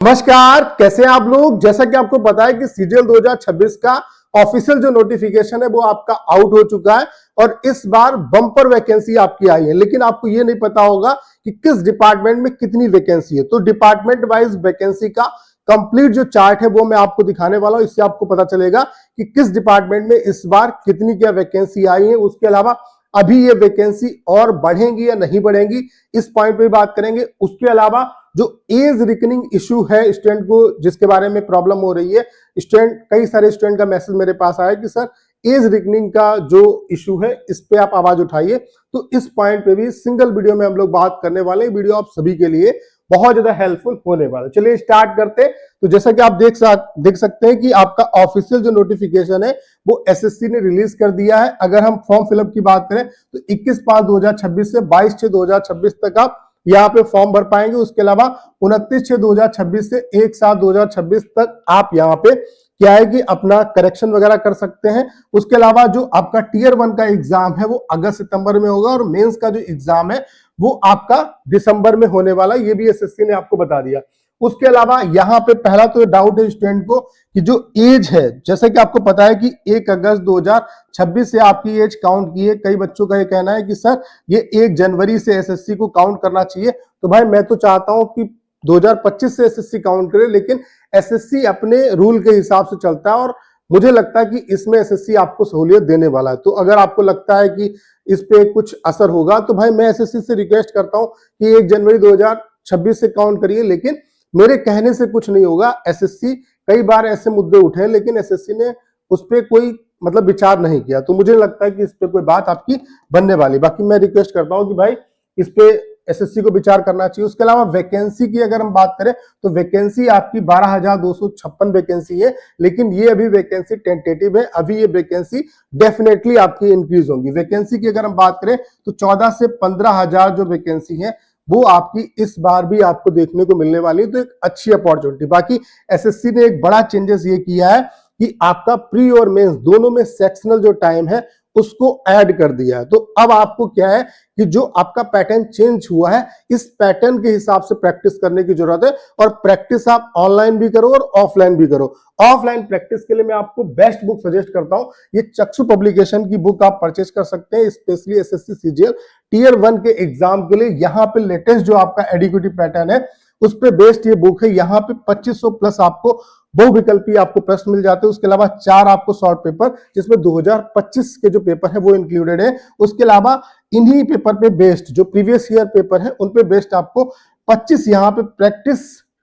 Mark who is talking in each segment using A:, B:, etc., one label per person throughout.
A: नमस्कार, कैसे हैं आप लोग। जैसा कि आपको पता है कि सीजीएल 2026 का ऑफिशियल जो नोटिफिकेशन है वो आपका आउट हो चुका है और इस बार बम्पर वैकेंसी आपकी आई है, लेकिन आपको ये नहीं पता होगा कि किस डिपार्टमेंट में कितनी वैकेंसी है। तो डिपार्टमेंट वाइज वैकेंसी का कंप्लीट जो चार्ट है वो मैं आपको दिखाने वाला हूं। इससे आपको पता चलेगा कि किस डिपार्टमेंट में इस बार कितनी क्या वैकेंसी आई है। उसके अलावा अभी ये वैकेंसी और बढ़ेंगी या नहीं बढ़ेंगी, इस पॉइंट पे बात करेंगे। उसके अलावा जो एज रिकनिंग इशू है स्टूडेंट को, जिसके बारे में प्रॉब्लम हो रही है, स्टूडेंट कई सारे स्टूडेंट का मैसेज मेरे पास आया कि सर एज रिकनिंग का जो इशू है इस पे आप आवाज उठाइए। तो इस पॉइंट पे भी सिंगल वीडियो में हम लोग बात करने वाले हैं। वीडियो आप सभी के लिए बहुत ज्यादा हेल्पफुल होने वाला है। चलिए स्टार्ट करते हैं। तो जैसा कि आप देख सकते हैं कि आपका ऑफिशियल जो नोटिफिकेशन है वो एसएससी ने रिलीज कर दिया है। अगर हम फॉर्म फिलअप की बात करें तो 21/5/2026 से 22/6/2026 तक आप यहाँ पे फॉर्म भर पाएंगे। उसके अलावा 29/6/2026 से 1/7/2026 तक आप यहाँ पे क्या है कि अपना करेक्शन वगैरह कर सकते हैं। उसके अलावा जो आपका टीयर 1 का एग्जाम है वो अगस्त सितंबर में होगा और मेंस का जो एग्जाम है वो आपका दिसंबर में होने वाला है। ये भी एसएससी ने आपको बता दिया। उसके अलावा यहाँ पे पहला तो डाउट है स्टूडेंट को कि जो एज है, जैसे कि आपको पता है कि 1 अगस्त 2026 से आपकी एज काउंट की है। कई बच्चों का ये कहना है कि सर ये 1 जनवरी से एसएससी को काउंट करना चाहिए। तो भाई मैं तो चाहता हूं कि 2025 से एसएससी काउंट करे, लेकिन एसएससी अपने रूल के हिसाब से चलता है और मुझे लगता है कि इसमें एसएससी आपको सहूलियत देने वाला है। तो अगर आपको लगता है कि इस पे कुछ असर होगा तो भाई मैं एसएससी से रिक्वेस्ट करता हूं कि 1 जनवरी 2026 से काउंट करिए, लेकिन मेरे कहने से कुछ नहीं होगा। एसएससी कई बार ऐसे मुद्दे उठे लेकिन एसएससी ने उस पर कोई मतलब विचार नहीं किया। तो मुझे लगता है कि इस पे कोई बात आपकी बनने वाली। बाकी मैं रिक्वेस्ट करता हूं कि भाई इस पे एसएससी को विचार करना चाहिए। उसके अलावा वैकेंसी की अगर हम बात करें तो वैकेंसी आपकी 12,256 वैकेंसी है, लेकिन ये अभी वैकेंसी टेंटेटिव है। अभी ये वैकेंसी डेफिनेटली आपकी इंक्रीज होगी। वैकेंसी की अगर हम बात करें तो 14 से 15,000 जो वैकेंसी है वो आपकी इस बार भी आपको देखने को मिलने वाली है। तो एक अच्छी अपॉर्चुनिटी। बाकी एसएससी ने एक बड़ा चेंजेस ये किया है कि आपका प्री और मेंस दोनों में सेक्शनल जो टाइम है उसको ऐड कर दिया है। तो अब आपको क्या है कि जो आपका पैटर्न चेंज हुआ है इस पैटर्न के हिसाब से प्रैक्टिस करने की जरूरत है। और प्रैक्टिस आप ऑनलाइन भी करो और ऑफलाइन भी करो। ऑफलाइन प्रैक्टिस के लिए मैं आपको बेस्ट बुक सजेस्ट करता हूं। ये चक्षु पब्लिकेशन की बुक आप परचेज कर सकते हैं, स्पेशली एसएससी सीजीएल टीयर 1 के एग्जाम के लिए। यहाँ पे लेटेस्ट जो आपका एडिक्विटी पैटर्न है उस पर बेस्ड ये बुक है। यहाँ पे 2500 प्लस आपको बहुविकल्पी आपको प्रश्न मिल जाते हैं। उसके अलावा 4 आपको शॉर्ट पेपर जिसमें 2025 के जो पेपर है वो इंक्लूडेड है। उसके अलावा इन्हीं पेपर पे बेस्ड जो प्रीवियस ईयर पेपर है उन पे बेस्ड आपको 25 यहाँ पे प्रैक्टिस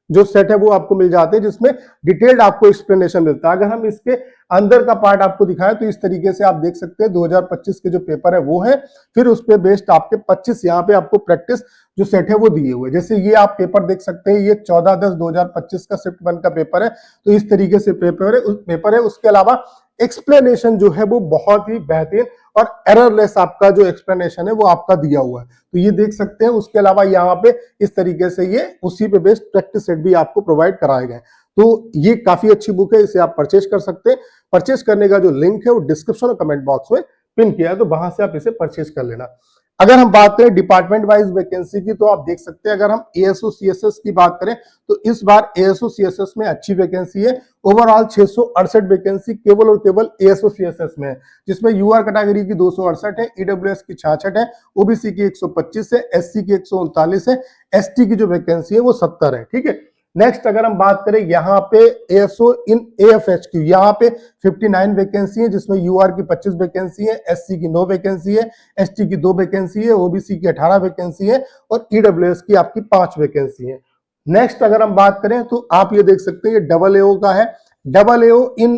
A: जो सेट है वो आपको मिल जाते हैं, जिसमें डिटेल्ड आपको एक्सप्लेनेशन मिलता है। अगर हम इसके अंदर का पार्ट आपको दिखाएं तो इस तरीके से आप देख सकते हैं 2025 के जो पेपर है वो है, फिर उस पे बेस्ड आपके 25 यहाँ पे आपको प्रैक्टिस जो सेट है वो दिए हुए। जैसे ये आप पेपर देख सकते हैं, ये 14/10/2025 का शिफ्ट 1 का पेपर है। तो इस तरीके से पेपर है। उसके अलावा एक्सप्लेनेशन जो है वो बहुत ही बेहतरीन और एररलेस आपका जो एक्सप्लेनेशन है वो आपका दिया हुआ है, तो ये देख सकते हैं। उसके अलावा यहाँ पे इस तरीके से ये उसी पे बेस्ड प्रैक्टिस सेट भी आपको प्रोवाइड कराए गए। तो ये काफी अच्छी बुक है, इसे आप परचेज कर सकते हैं। परचेज करने का जो लिंक है वो डिस्क्रिप्शन और कमेंट बॉक्स में पिन किया है, तो वहां से आप इसे परचेज कर लेना। अगर हम बात करें डिपार्टमेंट वाइज वैकेंसी की तो आप देख सकते हैं, अगर हम एएसओ सीएसएस की बात करें तो इस बार एएसओ सीएसएस में अच्छी वैकेंसी है। ओवरऑल 668 वैकेंसी केवल और केवल एएसओ सीएसएस में है, जिसमें यूआर कैटेगरी की 268 है, ईडब्ल्यूएस की 66 है, ओबीसी की 125 है, एससी की 139 है, एसटी की जो वैकेंसी है वो 70 है। ठीक है। नेक्स्ट अगर हम बात करें यहाँ पे एएसओ इन एएफएचक्यू, यहाँ पे 59 वैकेंसी है, जिसमें यूआर की 25 वैकेंसी है, एससी की 9 वैकेंसी है, एसटी की 2 वैकेंसी है, ओबीसी की 18 वैकेंसी है और ईडब्ल्यूएस की आपकी 5 वैकेंसी है। नेक्स्ट अगर हम बात करें तो आप ये देख सकते हैं ये डबल एओ का है। डबल एओ इन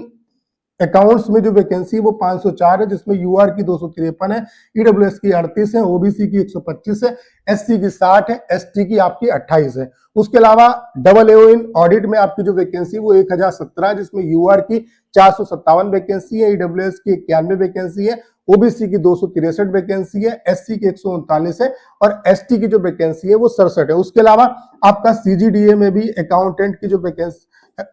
A: अकाउंट्स में जो वैकेंसी वो 504 है, जिसमें यूआर की 253 है, ईडब्ल्यूएस की 38 है, ओबीसी की 125 है, एससी की 60 है, एसटी की आपकी 28 है। उसके अलावा डबल एओ इन ऑडिट में आपकी जो वैकेंसी वो 1017 है, जिसमें यूआर की 457 वैकेंसी है, ईडब्ल्यूएस की 91 वैकेंसी है, ओबीसी की 263 वैकेंसी है, एससी की 139 है और एसटी की जो वैकेंसी है वो 67 है। उसके अलावा आपका सीजीडीए में भी अकाउंटेंट की जो वैकेंसी,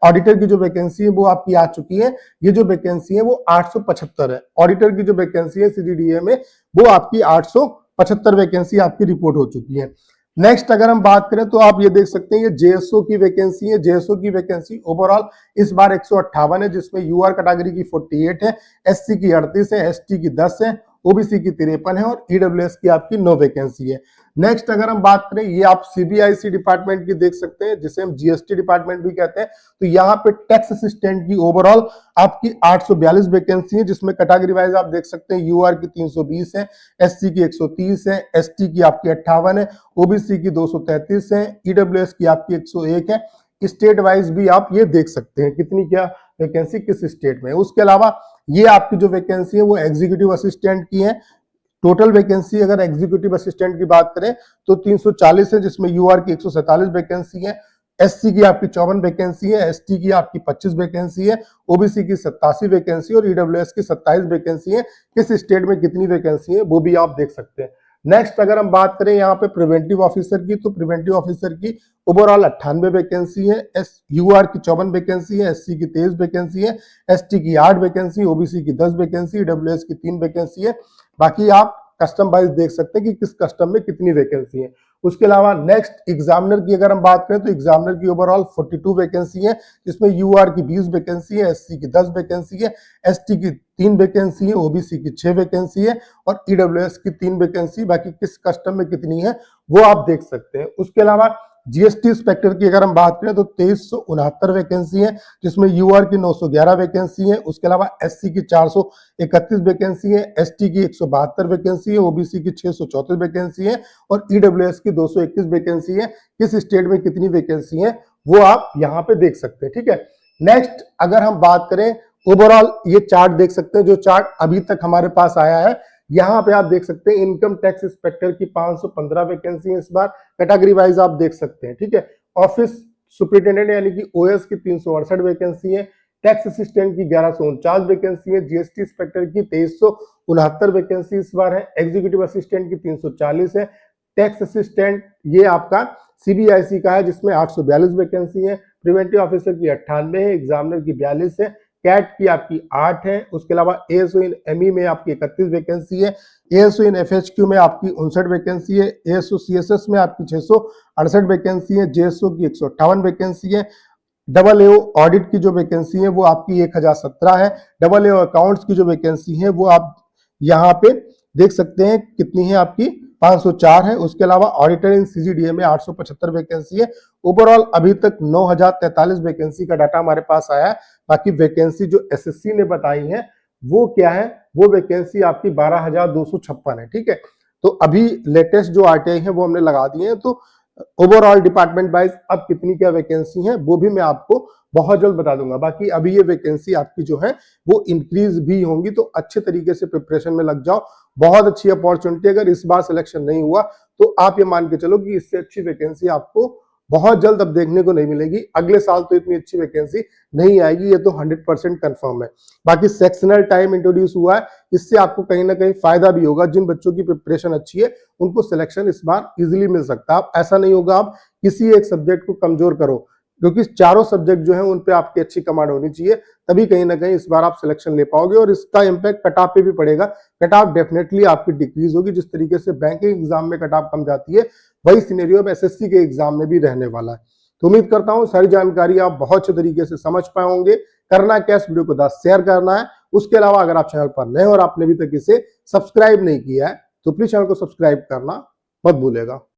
A: ऑडिटर की जो वैकेंसी है वो आपकी आ चुकी है। ये जो वैकेंसी है वो 875 है। ऑडिटर की जो वैकेंसी है सीजीडीए में वो आपकी 875 वैकेंसी आपकी रिपोर्ट हो चुकी है। नेक्स्ट अगर हम बात करें तो आप ये देख सकते हैं ये जेएसओ की वैकेंसी है। जेएसओ की वैकेंसी ओवरऑल इस बार 158 है, जिसमें यूआर कैटेगरी की 48 है, एससी की 38 है, एसटी की 10 है, ओबीसी की 53 है और ईडब्ल्यूएस की आपकी 9 वैकेंसी है। नेक्स्ट अगर हम बात करें, ये आप सीबीआईसी डिपार्टमेंट की देख सकते हैं, जिसे हम जीएसटी डिपार्टमेंट भी कहते हैं। तो यहाँ पे टैक्स असिस्टेंट की ओवरऑल आपकी 842 वैकेंसी है, जिसमें कैटेगरी वाइज आप देख सकते हैं यूआर की 320 है, एससी की 130 है, एसटी की आपकी 58 है, ओबीसी की 233 है, ईडब्ल्यूएस की आपकी 101 है। स्टेट वाइज भी आप ये देख सकते हैं कितनी क्या वैकेंसी किस स्टेट में। उसके अलावा ये आपकी जो वैकेंसी है वो एग्जीक्यूटिव असिस्टेंट की है। टोटल वैकेंसी अगर एग्जीक्यूटिव असिस्टेंट की बात करें तो 340 है, जिसमें यूआर की 147 वैकेंसी है, एससी की आपकी 54 वैकेंसी है, एसटी की आपकी 25 वैकेंसी है, ओबीसी की 87 वैकेंसी और ईडब्ल्यूएस की 27 वैकेंसी है। किस स्टेट में कितनी वैकेंसी है वो भी आप देख सकते हैं। नेक्स्ट अगर हम बात करें यहाँ पे प्रिवेंटिव ऑफिसर की, तो प्रिवेंटिव ऑफिसर की ओवरऑल 98 वैकेंसी है, यूआर की 54 वैकेंसी है, एससी की 23 वैकेंसी है, एसटी की 8 वैकेंसी, ओबीसी की 10 वैकेंसी, ईडब्ल्यूएस की 3 वैकेंसी है। बाकी आप कस्टम वाइज देख सकते हैं कि किस कस्टम में कितनी वैकेंसी है। उसके अलावा नेक्स्ट एग्जामिनर की अगर हम बात करें तो एग्जामिनर की ओवरऑल 42 वैकेंसी है, जिसमें यूआर की 20 वैकेंसी है, एससी की 10 वैकेंसी है, एसटी की 3 वैकेंसी है, ओबीसी की 6 वैकेंसी है और ईडब्ल्यूएस की 3 वैकेंसी। बाकी किस कस्टम में कितनी है वो आप देख सकते हैं। उसके अलावा जीएसटी इंस्पेक्टर की अगर हम बात करें तो 2369 वैकेंसी है, जिसमें यूआर की 911 वैकेंसी है। उसके अलावा एससी की 431 वैकेंसी है, एसटी की 172 वैकेंसी है, ओबीसी की 634 वैकेंसी है और ईडब्ल्यूएस की 221 वैकेंसी है। किस स्टेट में कितनी वैकेंसी है वो आप यहाँ पे देख सकते हैं, ठीक है। नेक्स्ट अगर हम बात करें ओवरऑल, ये चार्ट देख सकते हैं, जो चार्ट अभी तक हमारे पास आया है। यहाँ पे आप देख सकते हैं इनकम टैक्स इंस्पेक्टर की 515 वैकेंसी है इस बार, कैटेगरी वाइज आप देख सकते हैं, ठीक है। ऑफिस सुपरिटेंडेंट यानी कि ओएस की 368 वैकेंसी है, टैक्स असिस्टेंट की 1149 वैकेंसी है, जीएसटी इंस्पेक्टर की 2369 वैकेंसी इस बार है, एग्जीक्यूटिव असिस्टेंट की 340 है, टैक्स असिस्टेंट ये आपका सीबीआईसी का है जिसमें 842 वैकेंसी है, प्रिवेंटिव ऑफिसर की 98 है, एग्जामिनर की 42 है, कैट की आपकी 8 है। उसके अलावा एएसओ इन एमई में आपकी 31 वैकेंसी है, एएसओ इन एफएचक्यू में आपकी 59 वैकेंसी है, एएसओ सीएसएस में आपकी 668 वैकेंसी है, जेएसओ की 158 वैकेंसी है, डबल एओ ऑडिट की जो वैकेंसी है वो आपकी 1017 है, डबल एओ अकाउंट्स की जो वैकेंसी है वो आप यहाँ पे देख सकते हैं कितनी है आपकी 504 है। उसके अलावा ऑडिटर इन सीजीडीए में 875 वैकेंसी है। ओवरऑल अभी तक 9043 वैकेंसी का डाटा हमारे पास आया है। बाकी वैकेंसी जो एसएससी ने बताई है वो क्या है, वो वैकेंसी आपकी 12,256 है, ठीक है। तो अभी लेटेस्ट जो आरटीआई है वो हमने लगा दिए हैं। तो ओवरऑल डिपार्टमेंट वाइज अब कितनी क्या वैकेंसी है वो भी मैं आपको बहुत जल्द बता दूंगा। बाकी अभी ये वैकेंसी आपकी जो है वो इंक्रीज भी होंगी, तो अच्छे तरीके से प्रिपरेशन में लग जाओ। बहुत अच्छी अपॉर्चुनिटी, अगर इस बार सिलेक्शन नहीं हुआ तो आप ये मान के चलो कि इससे अच्छी वैकेंसी आपको बहुत जल्द अब देखने को नहीं मिलेगी। अगले साल तो इतनी अच्छी वैकेंसी नहीं आएगी, ये तो 100% कंफर्म है। बाकी सेक्शनल टाइम इंट्रोड्यूस हुआ है, इससे आपको कहीं ना कहीं फायदा भी होगा। जिन बच्चों की प्रिपरेशन अच्छी है उनको सिलेक्शन इस बार इजीली मिल सकता है। आप ऐसा नहीं होगा आप किसी एक सब्जेक्ट को कमजोर करो, क्योंकि चारों सब्जेक्ट जो है उन पे आपकी अच्छी कमांड होनी चाहिए, तभी कहीं ना कहीं इस बार आप सिलेक्शन ले पाओगे और इसका इंपैक्ट कट ऑफ पे भी पड़ेगा। कट ऑफ डेफिनेटली आपकी डिक्रीज होगी। जिस तरीके से बैंकिंग एग्जाम में कट ऑफ कम जाती है, वही सिनेरियो अब एसएससी के एग्जाम में भी रहने वाला है। तो उम्मीद करता हूं सारी जानकारी आप बहुत अच्छे तरीके से समझ पाए होंगे। करना क्या, इस वीडियो को 10 शेयर करना है। उसके अलावा अगर आप चैनल पर नए और आपने अभी तक इसे सब्सक्राइब नहीं किया है तो प्लीज चैनल को सब्सक्राइब करना मत भूलेगा।